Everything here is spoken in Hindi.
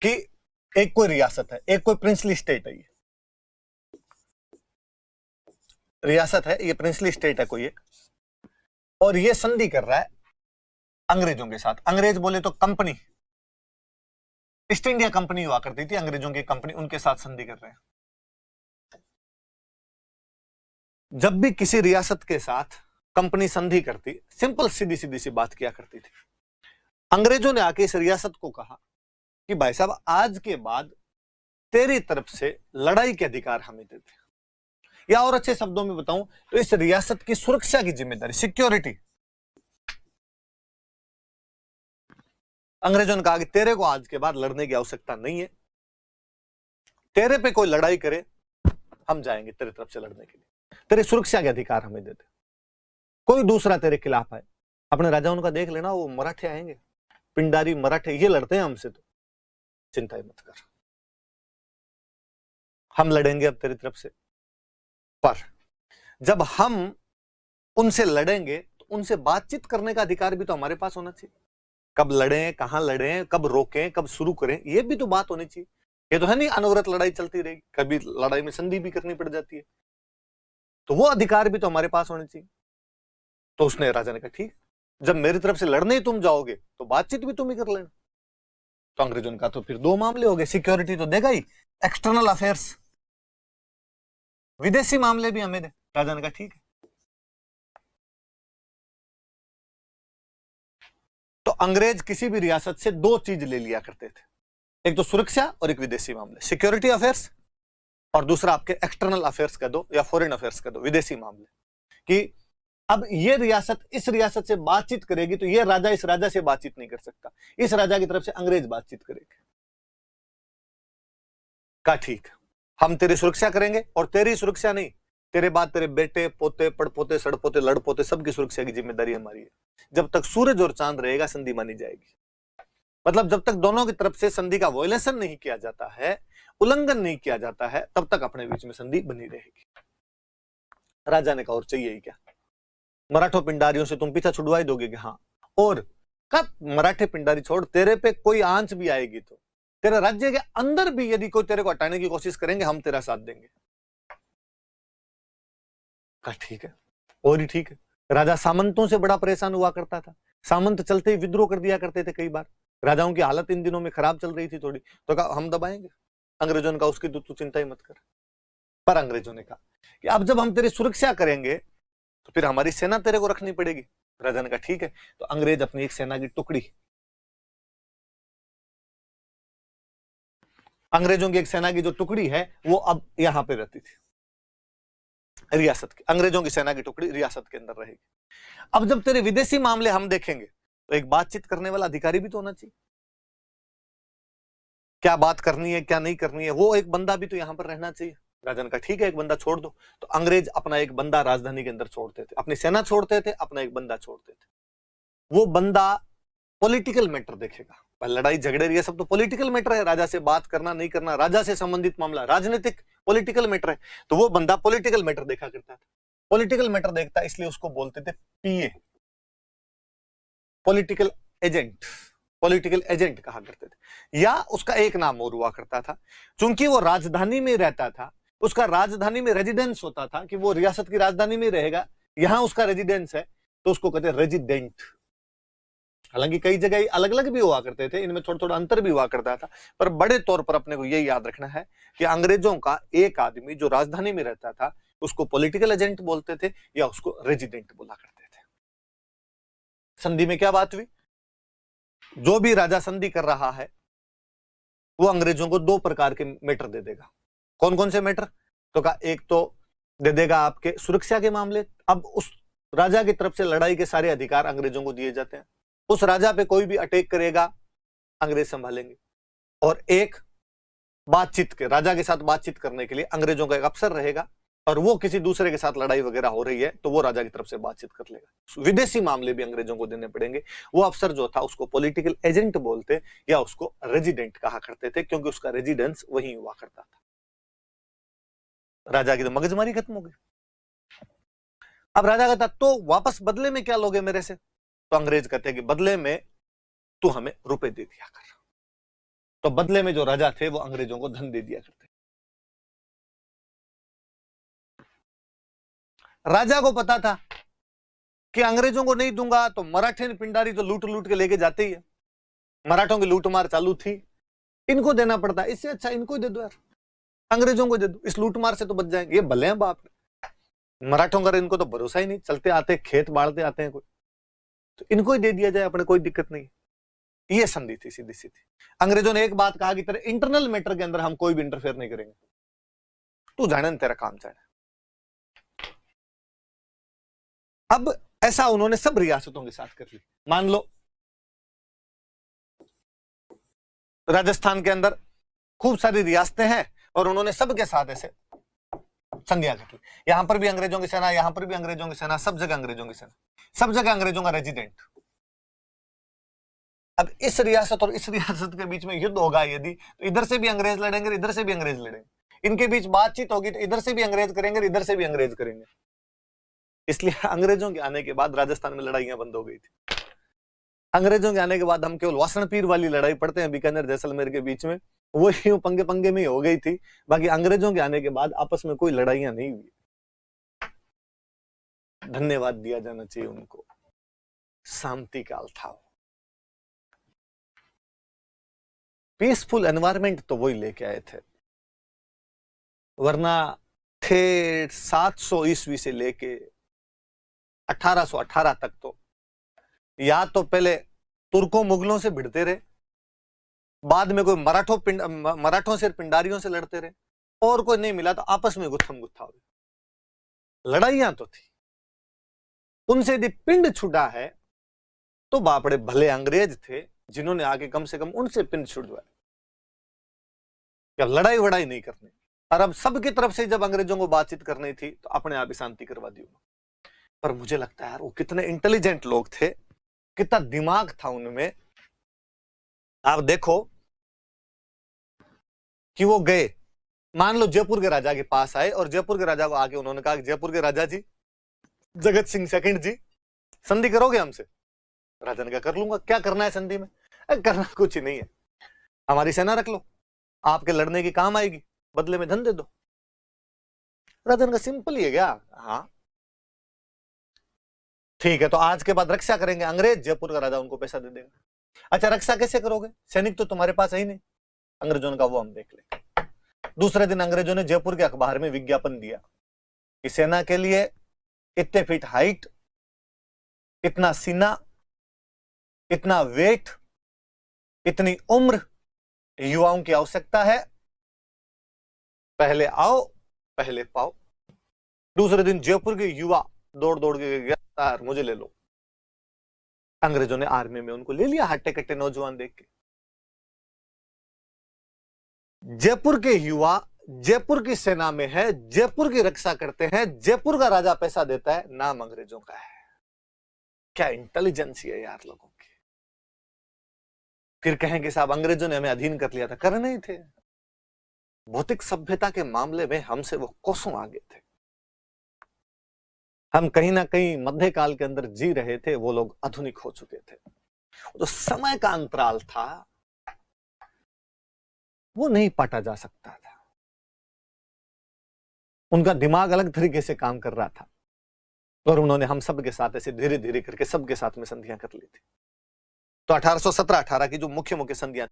कि एक कोई रियासत है, एक कोई प्रिंसली स्टेट है, ये रियासत है, ये प्रिंसली स्टेट है कोई एक, और ये संधि कर रहा है अंग्रेजों के साथ। अंग्रेज बोले तो कंपनी, ईस्ट इंडिया कंपनी हुआ करती थी, अंग्रेजों की कंपनी, उनके साथ संधि कर रहे हैं। जब भी किसी रियासत के साथ कंपनी संधि करती, सिंपल सीधी सीधी सी बात किया करती थी। अंग्रेजों ने आके इस रियासत को कहा कि भाई साहब, आज के बाद तेरी तरफ से लड़ाई के अधिकार हमें देते, या और अच्छे शब्दों में बताऊं तो इस रियासत की सुरक्षा की जिम्मेदारी, सिक्योरिटी, अंग्रेजों ने कहा कि तेरे को आज के बाद लड़ने की आवश्यकता नहीं है, तेरे पे कोई लड़ाई करे हम जाएंगे तेरे तरफ से लड़ने के लिए, तेरी सुरक्षा के अधिकार हमें देते। कोई दूसरा तेरे खिलाफ आए, अपने राजाओं का देख लेना, वो मराठे आएंगे, पिंडारी मराठे, ये लड़ते हैं हमसे, तो चिंता ही मत कर, हम लड़ेंगे अब तेरी तरफ से। पर जब हम उनसे लड़ेंगे तो उनसे बातचीत करने का अधिकार भी तो हमारे पास होना चाहिए। कब लड़ें, कहां लड़ें, कब रोकें, कब शुरू करें, ये भी तो बात होनी चाहिए। ये तो है नहीं अनवरत लड़ाई चलती रहेगी, कभी लड़ाई में संधि भी करनी पड़ जाती है, तो वो अधिकार भी तो हमारे पास होने चाहिए। तो उसने, राजा ने कहा ठीक, जब मेरी तरफ से लड़ने ही तुम जाओगे तो बातचीत भी तुम ही कर लेना। तो अंग्रेजों ने कहा तो फिर दो मामले हो गए, सिक्योरिटी तो देगा ही, एक्सटर्नल अफेयर्स, विदेशी मामले भी हमें दे। राजा ने कहा ठीक है। तो अंग्रेज किसी भी रियासत से दो चीज ले लिया करते थे, एक तो सुरक्षा और एक विदेशी मामले, सिक्योरिटी अफेयर्स, और दूसरा आपके एक्सटर्नल अफेयर्स का दो या फॉरेन अफेयर्स का दो, विदेशी मामले। कि अब ये रियासत इस रियासत से बातचीत करेगी तो ये राजा इस राजा से बातचीत नहीं कर सकता, इस राजा की तरफ से अंग्रेज बातचीत करेंगे। कहा ठीक, हम तेरी सुरक्षा करेंगे, और तेरी सुरक्षा नहीं, तेरे बाद तेरे बेटे, पोते, पड़पोते, सड़पोते, लड़पोते, सबकी सुरक्षा की जिम्मेदारी हमारी है। जब तक सूरज और चांद रहेगा संधि मानी जाएगी। मतलब जब तक दोनों की तरफ से संधि का वॉयलेशन नहीं किया जाता है, उल्लंघन नहीं किया जाता है, तब तक अपने बीच में संधि बनी रहेगी। राजा ने कहा और चाहिए ही क्या, मराठों पिंडारियों से तुम पीछा छुड़वा ही दोगे कि हाँ, और कब मराठे पिंडारी छोड़, तेरे पे कोई आंच भी आएगी तो तेरे राज्य के अंदर भी यदि कोई तेरे को हटाने की कोशिश करेंगे, हम तेरा साथ देंगे। कहा ठीक है, और ही ठीक है। राजा सामंतों से बड़ा परेशान हुआ करता था, सामंत चलते ही विद्रोह कर दिया करते थे कई बार, राजाओं की हालत इन दिनों में खराब चल रही थी थोड़ी, तो कहा हम दबाएंगे। अंग्रेजों ने कहा उसकी तू चिंता ही मत कर। पर अंग्रेजों ने कहा कि अब जब हम तेरी सुरक्षा करेंगे तो फिर हमारी सेना तेरे को रखनी पड़ेगी। राजा ने कहा ठीक है। तो अंग्रेज अपनी एक सेना की टुकड़ी, अंग्रेजों की एक सेना की जो टुकड़ी है वो अब यहां पे रहती थी, रियासत की, अंग्रेजों की सेना की टुकड़ी रियासत के अंदर रहेगी। अब जब तेरे विदेशी मामले हम देखेंगे तो एक बातचीत करने वाला अधिकारी भी तो होना चाहिए, क्या बात करनी है क्या नहीं करनी है, वो एक बंदा भी तो यहां पर रहना चाहिए। राजा ने कहा ठीक है, एक बंदा छोड़ दो। तो अंग्रेज अपना एक बंदा राजधानी के अंदर छोड़ते थे, अपनी सेना छोड़ते थे, अपना एक बंदा छोड़ते थे। वो बंदा पॉलिटिकल मैटर देखेगा, लड़ाई झगड़े ये सब तो पॉलिटिकल मैटर है, राजा से बात करना नहीं करना, राजा से संबंधित मामला, राजनीतिक पॉलिटिकल मैटर है। तो वो बंदा पॉलिटिकल मैटर देखा करता था। पॉलिटिकल मैटर देखता इसलिए उसको बोलते थे पीए, पॉलिटिकल एजेंट, पॉलिटिकल एजेंट कहा करते थे। या उसका एक नाम और हुआ करता था, चूंकि वो राजधानी में रहता था, उसका राजधानी में रेजिडेंस होता था, कि वो रियासत की राजधानी में रहेगा, यहां उसका रेजिडेंस है, तो उसको कहते हैं रेजिडेंट। हालांकि कई जगह अलग अलग भी हुआ करते थे, इनमें थोड़ा थोड़ा अंतर भी हुआ करता था, पर बड़े तौर पर अपने को यही याद रखना है कि अंग्रेजों का एक आदमी जो राजधानी में रहता था उसको पॉलिटिकल एजेंट बोलते थे या उसको रेजिडेंट बोला करते थे। संधि में क्या बात हुई, जो भी राजा संधि कर रहा है वो अंग्रेजों को दो प्रकार के मैटर दे देगा। कौन कौन से मैटर, तो का एक तो दे देगा आपके सुरक्षा के मामले, अब उस राजा की तरफ से लड़ाई के सारे अधिकार अंग्रेजों को दिए जाते हैं, उस राजा पे कोई भी अटैक करेगा अंग्रेज संभालेंगे। और एक बातचीत के, राजा के साथ बातचीत करने के लिए अंग्रेजों का एक अफसर रहेगा, और वो किसी दूसरे के साथ लड़ाई वगैरह हो रही है तो वो राजा की तरफ से बातचीत कर लेगा। विदेशी मामले भी अंग्रेजों को देने पड़ेंगे। वो अफसर जो था उसको पॉलिटिकल एजेंट बोलते या उसको रेजिडेंट कहा करते थे, क्योंकि उसका रेजिडेंस वहीं हुआ करता था। राजा की तो मगजमारी खत्म हो गई। अब राजा कहता तो वापस बदले में क्या लोगे मेरे से, तो अंग्रेज कहते हैं कि बदले में तू हमें रुपए दे दिया कर। तो बदले में जो राजा थे वो अंग्रेजों को धन दे दिया करते। राजा को पता था कि अंग्रेजों को नहीं दूंगा तो मराठे पिंडारी तो लूट लूट के लेके जाते ही है, मराठों की लूटमार चालू थी, इनको देना पड़ता है, इससे अच्छा इनको दे दो यार, अंग्रेजों को दे दो, इस लूटमार से तो बच जाएंगे, ये भले हैं बाप, मराठों का इनको तो भरोसा ही नहीं, चलते आते खेत बाढ़ते आते हैं कोई, तो इनको ही दे दिया जाए, अपने कोई दिक्कत नहीं। ये संधि थी सीधी सीधी। अंग्रेजों ने एक बात कहा कि तेरे इंटरनल मैटर के अंदर हम कोई भी इंटरफेयर नहीं करेंगे, तू जाने तेरा काम जाने। अब ऐसा उन्होंने सब रियासतों के साथ कर ली। मान लो राजस्थान के अंदर खूब सारी रियासतें हैं और उन्होंने सबके साथ ऐसे संधियां कर ली, यहां पर भी अंग्रेजों की सेना, यहां पर भी अंग्रेजों की सेना, सब जगह अंग्रेजों की सेना, सब जगह अंग्रेजों का रेजिडेंट। अब इस रियासत और इस रियासत के बीच में युद्ध होगा यदि, तो इधर से भी अंग्रेज लड़ेंगे, इधर से भी अंग्रेज लड़ेंगे, इनके बीच बातचीत होगी तो इधर से भी अंग्रेज करेंगे, इधर से भी अंग्रेज करेंगे। इसलिए अंग्रेजों के आने के बाद राजस्थान में लड़ाइयां बंद हो गई थी। अंग्रेजों के आने के बाद हम केवल वासन पीर वाली लड़ाई पढ़ते हैं बीकानेर जैसलमेर के बीच में, वो यूं पंगे पंगे में ही हो गई थी, बाकी अंग्रेजों के आने के बाद आपस में कोई लड़ाइयां नहीं हुई। धन्यवाद दिया जाना चाहिए उनको, शांति काल था, पीसफुल एनवायरमेंट तो वही लेके आए थे, वरना थे 700 ईस्वी से लेके 1818 तक तो या तो पहले तुर्कों मुगलों से भिड़ते रहे, बाद में कोई मराठों से पिंडारियों से लड़ते रहे, और कोई नहीं मिला तो आपस में गुत्थम गुत्था हो गया। लड़ाइयां तो थी, उनसे यदि पिंड छुटा है तो बापड़े भले अंग्रेज थे जिन्होंने आके कम से कम उनसे पिंड छुड़वाए, क्या लड़ाई वड़ाई नहीं करनी। और अब सबकी तरफ से जब अंग्रेजों को बातचीत करनी थी तो अपने आप ही शांति करवा दी। पर मुझे लगता है यार वो कितने इंटेलिजेंट लोग थे, कितना दिमाग था उनमें। आप देखो कि वो गए, मान लो जयपुर के राजा के पास आए और जयपुर के राजा को आके उन्होंने कहा कि जयपुर के राजा जी, जगत सिंह सेकंड जी, संधि करोगे हमसे? राजा ने कहा कर लूंगा, क्या करना है संधि में? करना कुछ ही नहीं है, हमारी सेना रख लो, आपके लड़ने की काम आएगी, बदले में धन दे दो। राजा ने कहा सिंपल ही है क्या? हाँ ठीक है, तो आज के बाद रक्षा करेंगे अंग्रेज, जयपुर का राजा उनको पैसा दे देगा। अच्छा रक्षा कैसे करोगे, सैनिक तो तुम्हारे पास है ही नहीं। अंग्रेजों ने कहा वो हम देख लेंगे। दूसरे दिन अंग्रेजों ने जयपुर के अखबार में विज्ञापन दिया कि सेना के लिए इतने फीट हाइट, इतना सीना, इतना वेट, इतनी उम्र युवाओं की आवश्यकता है, पहले आओ पहले पाओ। दूसरे दिन जयपुर के युवा दौड़ दौड़ के गया, मुझे ले लो। अंग्रेजों ने आर्मी में उनको ले लिया, हट्टे कट्टे नौजवान देख के। जयपुर के युवा जयपुर की सेना में है, जयपुर की रक्षा करते हैं, जयपुर का राजा पैसा देता है, नाम अंग्रेजों का है। क्या इंटेलिजेंस है यार लोगों की। फिर कहेंगे साहब अंग्रेजों ने हमें अधीन कर लिया था, कर नहीं थे, भौतिक सभ्यता के मामले में हमसे वो कोसों आगे थे। हम कहीं ना कहीं मध्यकाल के अंदर जी रहे थे, वो लोग आधुनिक हो चुके थे। जो समय का अंतराल था वो नहीं पाटा जा सकता था, उनका दिमाग अलग तरीके से काम कर रहा था और उन्होंने हम सब के साथ ऐसे धीरे धीरे करके सबके साथ में संधियां कर ली थी। तो 1817-18 की जो मुख्य मुख्य संधियां